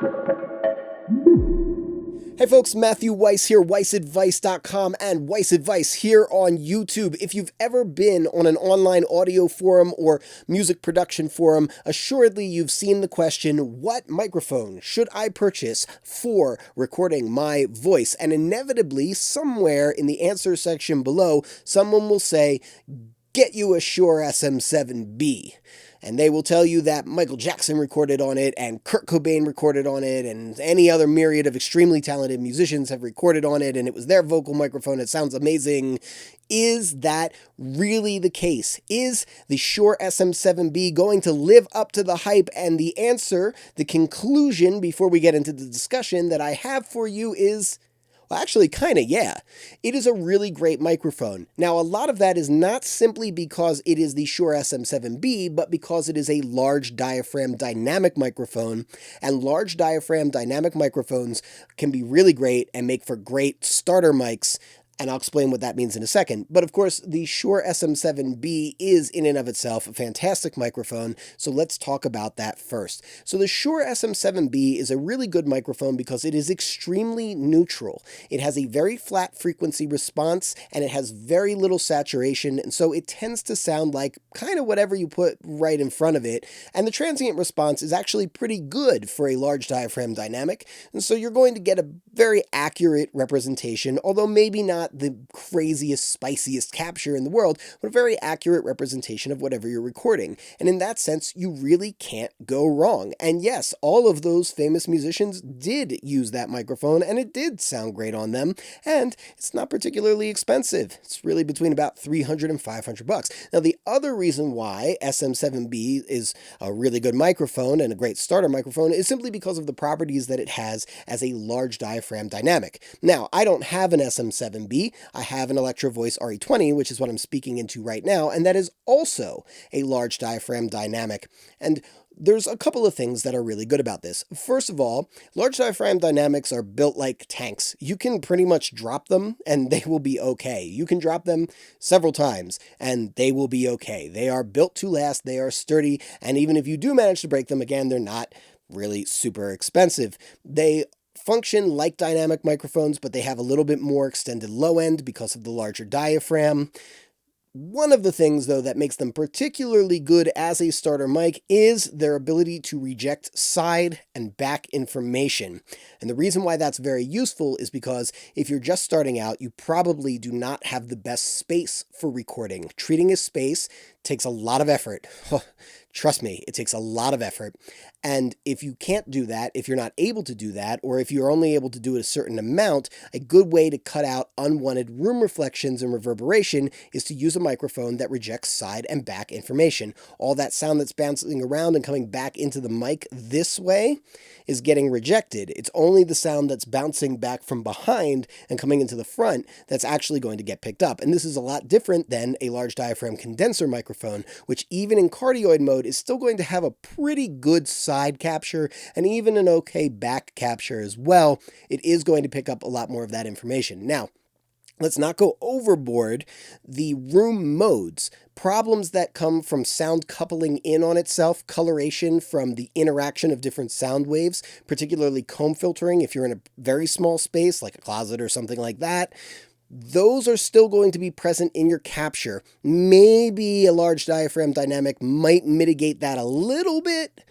Hey folks, Matthew Weiss here, WeissAdvice.com and WeissAdvice here on YouTube. If you've ever been on an online audio forum or music production forum, assuredly you've seen the question, what microphone should I purchase for recording my voice? And inevitably, somewhere in the answer section below, someone will say, get you a Shure SM7B. And they will tell you that Michael Jackson recorded on it, and Kurt Cobain recorded on it, and any other myriad of extremely talented musicians have recorded on it, and it was their vocal microphone. It sounds amazing. Is that really the case? Is the Shure SM7B going to live up to the hype? And the answer, the conclusion, before we get into the discussion that I have for you is, well, actually, kind of, yeah. It is a really great microphone. Now, a lot of that is not simply because it is the Shure SM7B, but because it is a large diaphragm dynamic microphone, and large diaphragm dynamic microphones can be really great and make for great starter mics. And I'll explain what that means in a second. But of course, the Shure SM7B is in and of itself a fantastic microphone, so let's talk about that first. So the Shure SM7B is a really good microphone because it is extremely neutral. It has a very flat frequency response, and it has very little saturation, and so it tends to sound like kind of whatever you put right in front of it. And the transient response is actually pretty good for a large diaphragm dynamic, and so you're going to get a very accurate representation, although maybe not the craziest, spiciest capture in the world, but a very accurate representation of whatever you're recording. And in that sense, you really can't go wrong. And yes, all of those famous musicians did use that microphone, and it did sound great on them, and it's not particularly expensive. It's really between about $300 and $500. Now, the other reason why SM7B is a really good microphone and a great starter microphone is simply because of the properties that it has as a large diaphragm dynamic. Now, I don't have an SM7B. I have an Electro Voice RE20, which is what I'm speaking into right now, and that is also a large diaphragm dynamic. And there's a couple of things that are really good about this. First of all, large diaphragm dynamics are built like tanks. You can pretty much drop them and they will be okay. You can drop them several times and they will be okay. They are built to last, they are sturdy, and even if you do manage to break them again, they're not really super expensive. They function like dynamic microphones, but they have a little bit more extended low end because of the larger diaphragm. One of the things, though, that makes them particularly good as a starter mic is their ability to reject side and back information. And the reason why that's very useful is because if you're just starting out, you probably do not have the best space for recording. Treating a space takes a lot of effort. Trust me, it takes a lot of effort. And if you can't do that, if you're not able to do that, or if you're only able to do it a certain amount, a good way to cut out unwanted room reflections and reverberation is to use a microphone that rejects side and back information. All that sound that's bouncing around and coming back into the mic this way is getting rejected. It's only the sound that's bouncing back from behind and coming into the front that's actually going to get picked up. And this is a lot different than a large diaphragm condenser microphone, which even in cardioid mode is still going to have a pretty good side capture and even an okay back capture as well. It is going to pick up a lot more of that information. Now, let's not go overboard. The room modes, problems that come from sound coupling in on itself, coloration from the interaction of different sound waves, particularly comb filtering if you're in a very small space like a closet or something like that. Those are still going to be present in your capture. Maybe a large diaphragm dynamic might mitigate that a little bit,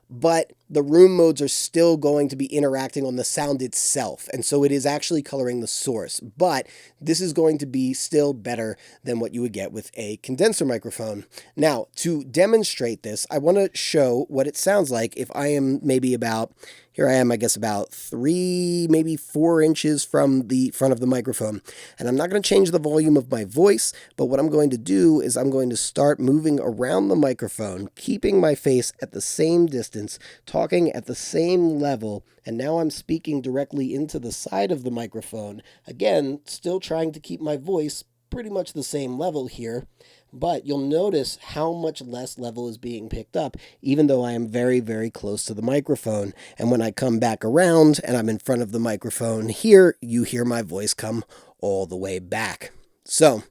but the room modes are still going to be interacting on the sound itself, and so it is actually coloring the source. But this is going to be still better than what you would get with a condenser microphone. Now, to demonstrate this, I want to show what it sounds like if I am maybe about, here I am, I guess about 3, maybe 4 inches from the front of the microphone. And I'm not going to change the volume of my voice, but what I'm going to do is I'm going to start moving around the microphone, keeping my face at the same distance, talking at the same level, and now I'm speaking directly into the side of the microphone. Again, still trying to keep my voice pretty much the same level here, but you'll notice how much less level is being picked up, even though I am very, very close to the microphone. And when I come back around and I'm in front of the microphone here, you hear my voice come all the way back. So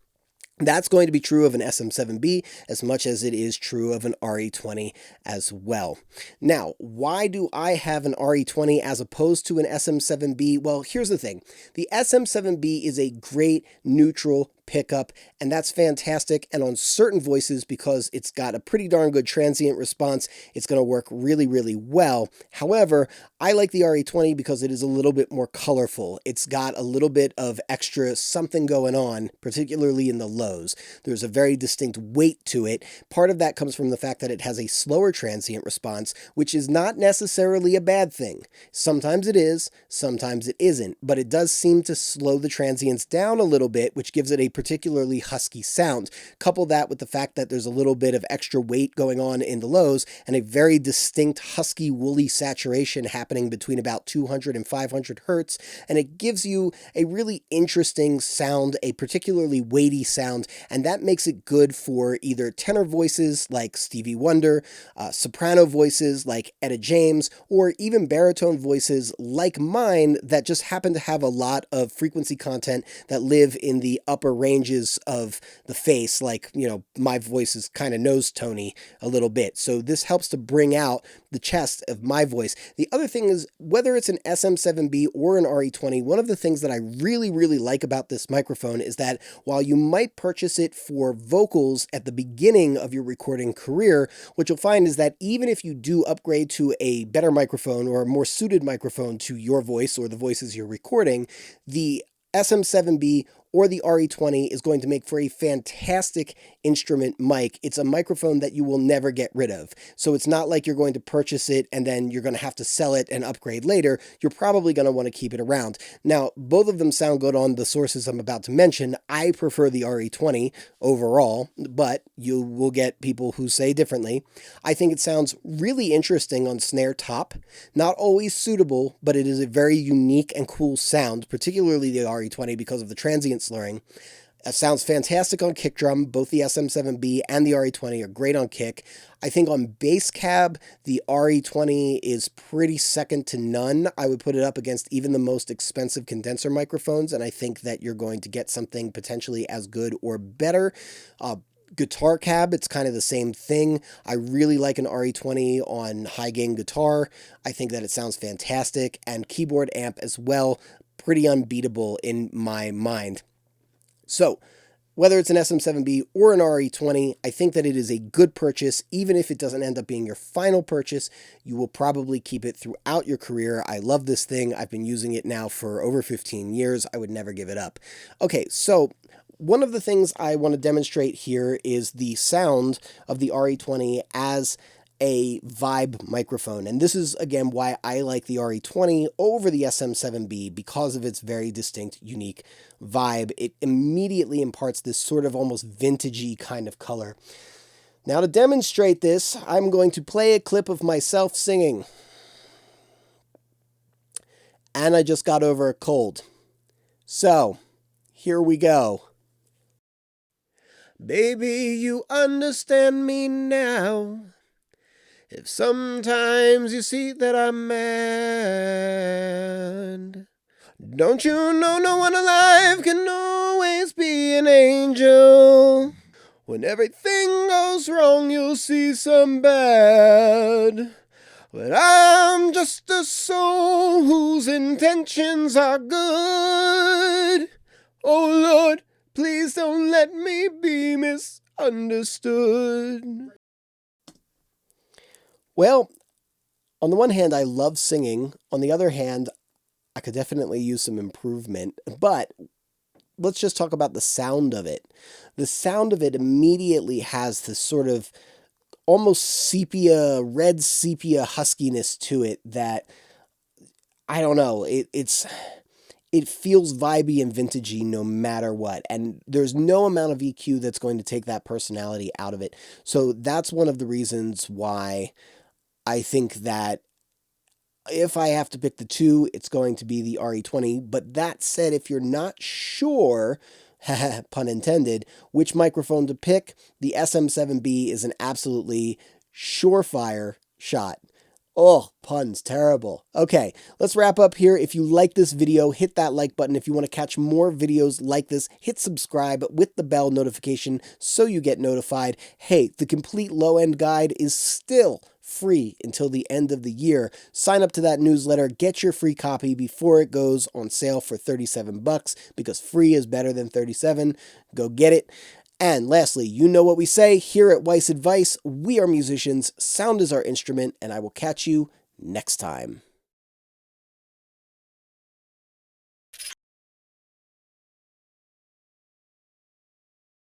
That's going to be true of an SM7B as much as it is true of an RE20 as well. Now, why do I have an RE20 as opposed to an SM7B? Well, here's the thing. The SM7B is a great neutral pickup, and that's fantastic. And on certain voices, because it's got a pretty darn good transient response, it's going to work really, really well. However, I like the RE20 because it is a little bit more colorful. It's got a little bit of extra something going on, particularly in the lows. There's a very distinct weight to it. Part of that comes from the fact that it has a slower transient response, which is not necessarily a bad thing. Sometimes it is, sometimes it isn't, but it does seem to slow the transients down a little bit, which gives it a particularly husky sound. Couple that with the fact that there's a little bit of extra weight going on in the lows and a very distinct husky woolly saturation happening between about 200 and 500 hertz, and it gives you a really interesting sound, a particularly weighty sound, and that makes it good for either tenor voices like Stevie Wonder, soprano voices like Etta James, or even baritone voices like mine that just happen to have a lot of frequency content that live in the upper ranges of the face, like, my voice is kind of nose tony a little bit. So this helps to bring out the chest of my voice. The other thing is, whether it's an SM7B or an RE20, one of the things that I really, really like about this microphone is that while you might purchase it for vocals at the beginning of your recording career, what you'll find is that even if you do upgrade to a better microphone or a more suited microphone to your voice or the voices you're recording, the SM7B or the RE20 is going to make for a fantastic instrument mic. It's a microphone that you will never get rid of. So it's not like you're going to purchase it and then you're going to have to sell it and upgrade later. You're probably going to want to keep it around. Now, both of them sound good on the sources I'm about to mention. I prefer the RE20 overall, but you will get people who say differently. I think it sounds really interesting on snare top. Not always suitable, but it is a very unique and cool sound, particularly the RE20 because of the transient slurring. It sounds fantastic on kick drum. Both the SM7B and the RE20 are great on kick. I think on bass cab, the RE20 is pretty second to none. I would put it up against even the most expensive condenser microphones, and I think that you're going to get something potentially as good or better. Guitar cab, it's kind of the same thing. I really like an RE20 on high gain guitar. I think that it sounds fantastic. And keyboard amp as well, pretty unbeatable in my mind. So, whether it's an SM7B or an RE20, I think that it is a good purchase. Even if it doesn't end up being your final purchase, you will probably keep it throughout your career. I love this thing. I've been using it now for over 15 years. I would never give it up. Okay, so one of the things I want to demonstrate here is the sound of the RE20 as a vibe microphone. And this is, again, why I like the RE20 over the SM7B, because of its very distinct, unique vibe. It immediately imparts this sort of almost vintagey kind of color. Now, to demonstrate this, I'm going to play a clip of myself singing. And I just got over a cold. So, here we go. Baby, you understand me now. If sometimes you see that I'm mad, don't you know no one alive can always be an angel? When everything goes wrong, you'll see some bad. But I'm just a soul whose intentions are good. Oh Lord, please don't let me be misunderstood. Well, on the one hand, I love singing. On the other hand, I could definitely use some improvement. But let's just talk about the sound of it. The sound of it immediately has this sort of almost sepia, red sepia huskiness to it that, I don't know, it feels vibey and vintagey no matter what. And there's no amount of EQ that's going to take that personality out of it. So that's one of the reasons why I think that if I have to pick the two, it's going to be the RE20. But that said, if you're not sure, pun intended, which microphone to pick, the SM7B is an absolutely surefire shot. Oh, puns, terrible. Okay, let's wrap up here. If you like this video, hit that like button. If you want to catch more videos like this, hit subscribe with the bell notification so you get notified. Hey, the complete low-end guide is still free until the end of the year. Sign up to that newsletter, get your free copy before it goes on sale for $37 because free is better than 37. Go get it. And lastly, you know what we say here at Weiss Advice. We are musicians, sound is our instrument, and I will catch you next time.